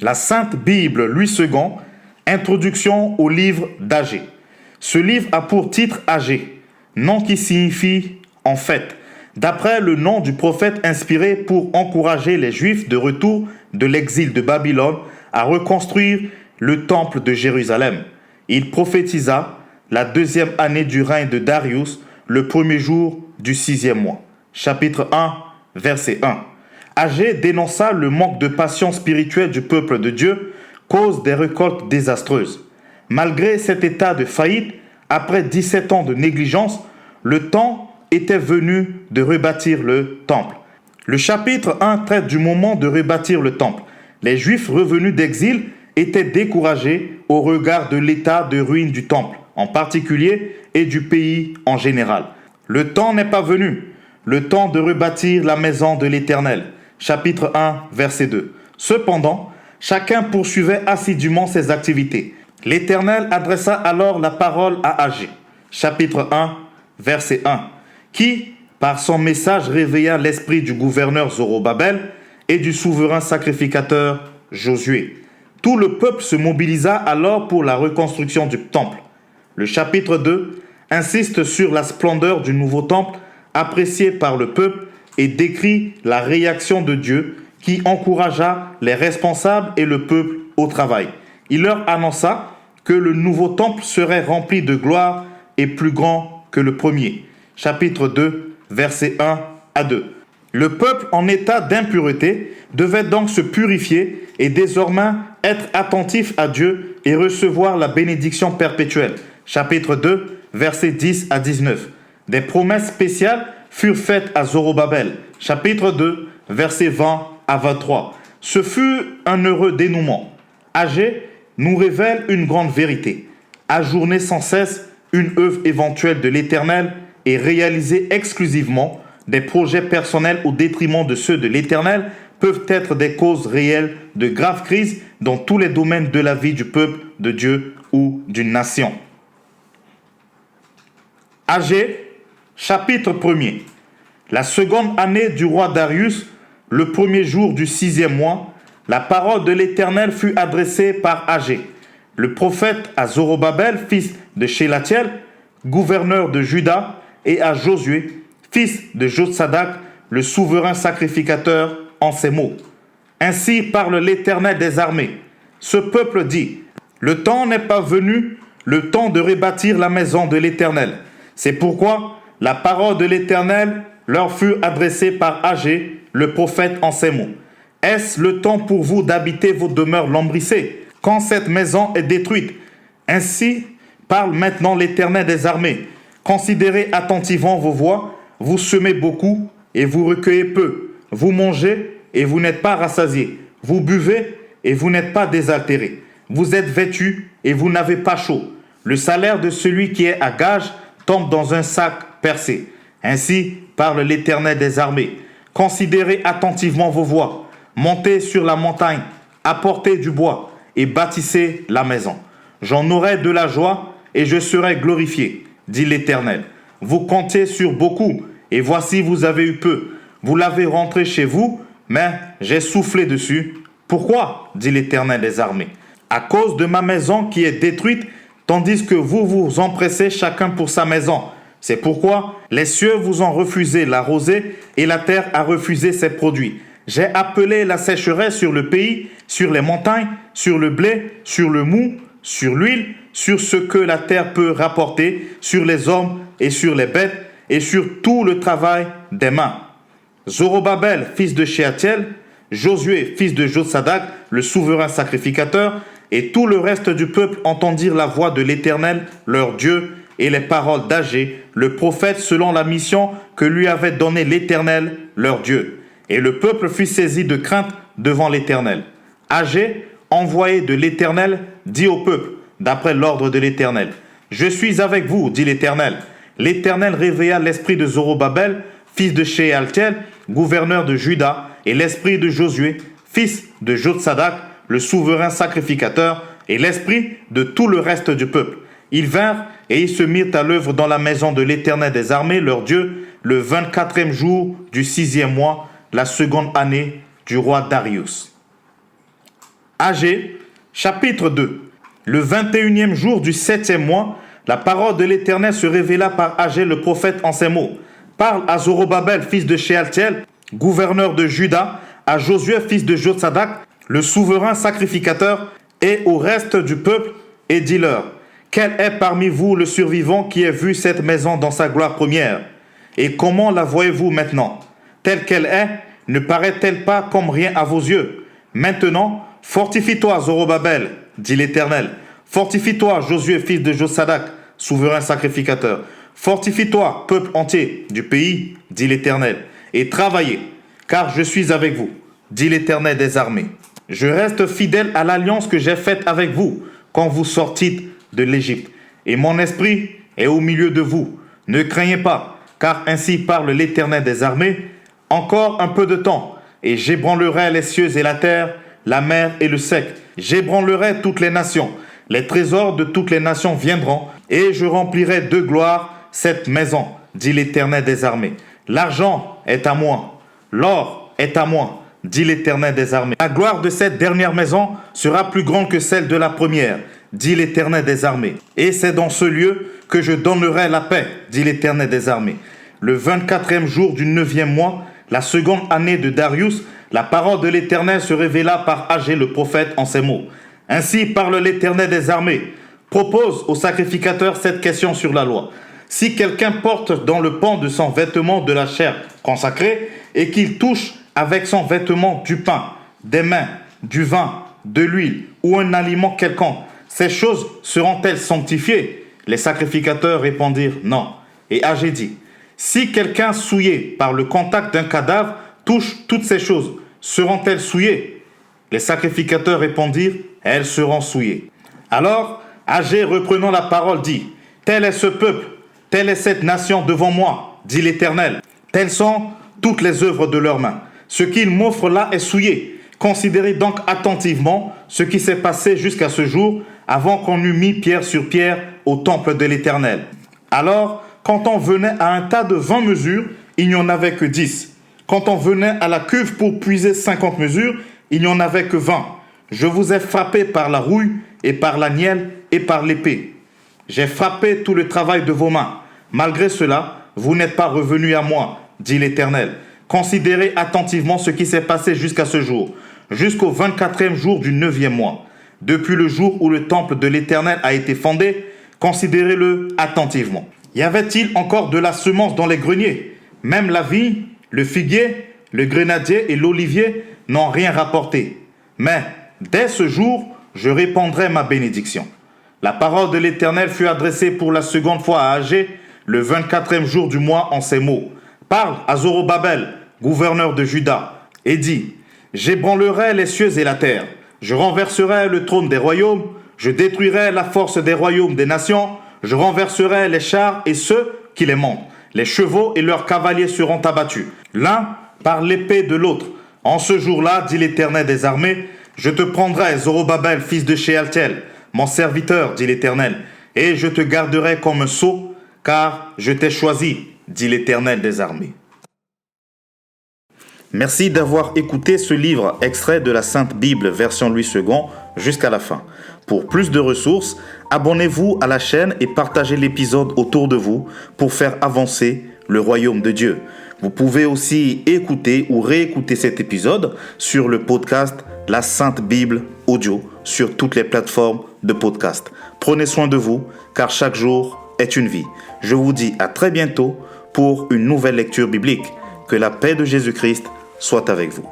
La Sainte Bible, Louis II, Introduction au livre d'Agée. Ce livre a pour titre Agée, nom qui signifie en fait, d'après le nom du prophète inspiré pour encourager les Juifs de retour de l'exil de Babylone à reconstruire le temple de Jérusalem. Il prophétisa la 2e année du règne de Darius, le 1er jour du 6e mois. Chapitre 1, verset 1. Agée dénonça le manque de passion spirituelle du peuple de Dieu, cause des récoltes désastreuses. Malgré cet état de faillite, après 17 ans de négligence, le temps était venu de rebâtir le temple. Le chapitre 1 traite du moment de rebâtir le temple. Les Juifs revenus d'exil étaient découragés au regard de l'état de ruine du temple, en particulier, et du pays en général. Le temps n'est pas venu, le temps de rebâtir la maison de l'Éternel. Chapitre 1, verset 2. Cependant, chacun poursuivait assidûment ses activités. L'Éternel adressa alors la parole à Agée. Chapitre 1, verset 1. Qui, par son message, réveilla l'esprit du gouverneur Zorobabel et du souverain sacrificateur Josué. Tout le peuple se mobilisa alors pour la reconstruction du temple. Le chapitre 2 insiste sur la splendeur du nouveau temple apprécié par le peuple et décrit la réaction de Dieu qui encouragea les responsables et le peuple au travail. Il leur annonça que le nouveau temple serait rempli de gloire et plus grand que le premier. Chapitre 2, versets 1 à 2. Le peuple en état d'impureté devait donc se purifier et désormais être attentif à Dieu et recevoir la bénédiction perpétuelle. Chapitre 2, versets 10 à 19. Des promesses spéciales furent faites à Zorobabel. Chapitre 2, versets 20 à 23. Ce fut un heureux dénouement. Agée nous révèle une grande vérité. Ajourner sans cesse une œuvre éventuelle de l'Éternel et réaliser exclusivement des projets personnels au détriment de ceux de l'Éternel peuvent être des causes réelles de graves crises dans tous les domaines de la vie du peuple de Dieu ou d'une nation. Agée, chapitre 1er. La seconde année du roi Darius, le 1er jour du 6e mois, la parole de l'Éternel fut adressée par Agée, le prophète, à Zorobabel, fils de Shéaltiel, gouverneur de Juda, et à Josué, fils de Jotsadak, le souverain sacrificateur, en ces mots. Ainsi parle l'Éternel des armées. Ce peuple dit, le temps n'est pas venu, le temps de rebâtir la maison de l'Éternel. C'est pourquoi la parole de l'Éternel leur fut adressée par Agée, le prophète, en ces mots. Est-ce le temps pour vous d'habiter vos demeures lambrissées, quand cette maison est détruite? Ainsi parle maintenant l'Éternel des armées. Considérez attentivement vos voies, vous semez beaucoup et vous recueillez peu. Vous mangez et vous n'êtes pas rassasiés. Vous buvez et vous n'êtes pas désaltérés. Vous êtes vêtus et vous n'avez pas chaud. Le salaire de celui qui est à gage tombe dans un sac percé. Ainsi parle l'Éternel des armées. Considérez attentivement vos voies. Montez sur la montagne, apportez du bois et bâtissez la maison. J'en aurai de la joie et je serai glorifié, dit l'Éternel. Vous comptiez sur beaucoup et voici vous avez eu peu. Vous l'avez rentré chez vous, mais j'ai soufflé dessus. Pourquoi, dit l'Éternel des armées? À cause de ma maison qui est détruite, tandis que vous vous empressez chacun pour sa maison. C'est pourquoi les cieux vous ont refusé la rosée et la terre a refusé ses produits. J'ai appelé la sécheresse sur le pays, sur les montagnes, sur le blé, sur le mou, sur l'huile, sur ce que la terre peut rapporter, sur les hommes et sur les bêtes, et sur tout le travail des mains. Zorobabel, fils de Shéaltiel, Josué, fils de Jotsadak, le souverain sacrificateur, et tout le reste du peuple entendirent la voix de l'Éternel, leur Dieu, et les paroles d'Agée, le prophète, selon la mission que lui avait donnée l'Éternel, leur Dieu. Et le peuple fut saisi de crainte devant l'Éternel. Agée, envoyé de l'Éternel, dit au peuple, d'après l'ordre de l'Éternel, « Je suis avec vous, dit l'Éternel. » L'Éternel réveilla l'esprit de Zorobabel, fils de Shéaltiel, gouverneur de Juda, et l'esprit de Josué, fils de Jotsadak, le souverain sacrificateur, et l'esprit de tout le reste du peuple. Ils vinrent et ils se mirent à l'œuvre dans la maison de l'Éternel des armées, leur Dieu, le 24e jour du 6e mois, la seconde année du roi Darius. Agé, chapitre 2. Le 21e jour du 7e mois, la parole de l'Éternel se révéla par Agé le prophète en ces mots. Parle à Zorobabel, fils de Shealtiel, gouverneur de Juda, à Josué, fils de Jotsadak, le souverain sacrificateur, et au reste du peuple, et dis-leur, quel est parmi vous le survivant qui ait vu cette maison dans sa gloire première? Et comment la voyez-vous maintenant? Telle qu'elle est, ne paraît-elle pas comme rien à vos yeux? Maintenant, fortifie-toi, Zorobabel, dit l'Éternel. Fortifie-toi, Josué, fils de Jotsadak, souverain sacrificateur. Fortifie-toi, peuple entier du pays, dit l'Éternel, et travaillez, car je suis avec vous, dit l'Éternel des armées. Je reste fidèle à l'alliance que j'ai faite avec vous quand vous sortîtes de l'Égypte, et mon esprit est au milieu de vous. Ne craignez pas, car ainsi parle l'Éternel des armées. Encore un peu de temps, et j'ébranlerai les cieux et la terre, la mer et le sec. J'ébranlerai toutes les nations. Les trésors de toutes les nations viendront, et je remplirai de gloire cette maison, dit l'Éternel des armées. L'argent est à moi, l'or est à moi, dit l'Éternel des armées. La gloire de cette dernière maison sera plus grande que celle de la première, dit l'Éternel des armées. Et c'est dans ce lieu que je donnerai la paix, dit l'Éternel des armées. Le 24e jour du 9e mois, la seconde année de Darius, la parole de l'Éternel se révéla par Agé le prophète en ces mots. Ainsi parle l'Éternel des armées. Propose au sacrificateur cette question sur la loi. Si quelqu'un porte dans le pan de son vêtement de la chair consacrée et qu'il touche avec son vêtement du pain, des mains, du vin, de l'huile ou un aliment quelconque, ces choses seront-elles sanctifiées? Les sacrificateurs répondirent non. Et Agé dit, si quelqu'un souillé par le contact d'un cadavre touche toutes ces choses, seront-elles souillées? Les sacrificateurs répondirent, elles seront souillées. Alors Agé, reprenant la parole, dit, tel est ce peuple, telle est cette nation devant moi, dit l'Éternel. Telles sont toutes les œuvres de leurs mains. Ce qu'ils m'offrent là est souillé. Considérez donc attentivement ce qui s'est passé jusqu'à ce jour, avant qu'on eût mis pierre sur pierre au temple de l'Éternel. Alors, quand on venait à un tas de 20 mesures, il n'y en avait que 10. Quand on venait à la cuve pour puiser 50 mesures, il n'y en avait que 20. Je vous ai frappé par la rouille et par la nielle et par l'épée. J'ai frappé tout le travail de vos mains. Malgré cela, vous n'êtes pas revenus à moi, dit l'Éternel. Considérez attentivement ce qui s'est passé jusqu'à ce jour, jusqu'au 24e jour du 9e mois. Depuis le jour où le temple de l'Éternel a été fondé, considérez-le attentivement. Y avait-il encore de la semence dans les greniers? Même la vigne, le figuier, le grenadier et l'olivier n'ont rien rapporté. Mais dès ce jour, je répandrai ma bénédiction. La parole de l'Éternel fut adressée pour la seconde fois à Agé, le 24e jour du mois, en ces mots. Parle à Zorobabel, gouverneur de Juda, et dis, j'ébranlerai les cieux et la terre, je renverserai le trône des royaumes, je détruirai la force des royaumes des nations, je renverserai les chars et ceux qui les montent. Les chevaux et leurs cavaliers seront abattus, l'un par l'épée de l'autre. En ce jour-là, dit l'Éternel des armées, je te prendrai, Zorobabel, fils de Shealtiel, mon serviteur, dit l'Éternel, et je te garderai comme un sceau, car je t'ai choisi, dit l'Éternel des armées. Merci d'avoir écouté ce livre extrait de la Sainte Bible version Louis II jusqu'à la fin. Pour plus de ressources, abonnez-vous à la chaîne et partagez l'épisode autour de vous pour faire avancer le royaume de Dieu. Vous pouvez aussi écouter ou réécouter cet épisode sur le podcast La Sainte Bible audio sur toutes les plateformes de podcast. Prenez soin de vous car chaque jour est une vie. Je vous dis à très bientôt pour une nouvelle lecture biblique. Que la paix de Jésus-Christ soit avec vous.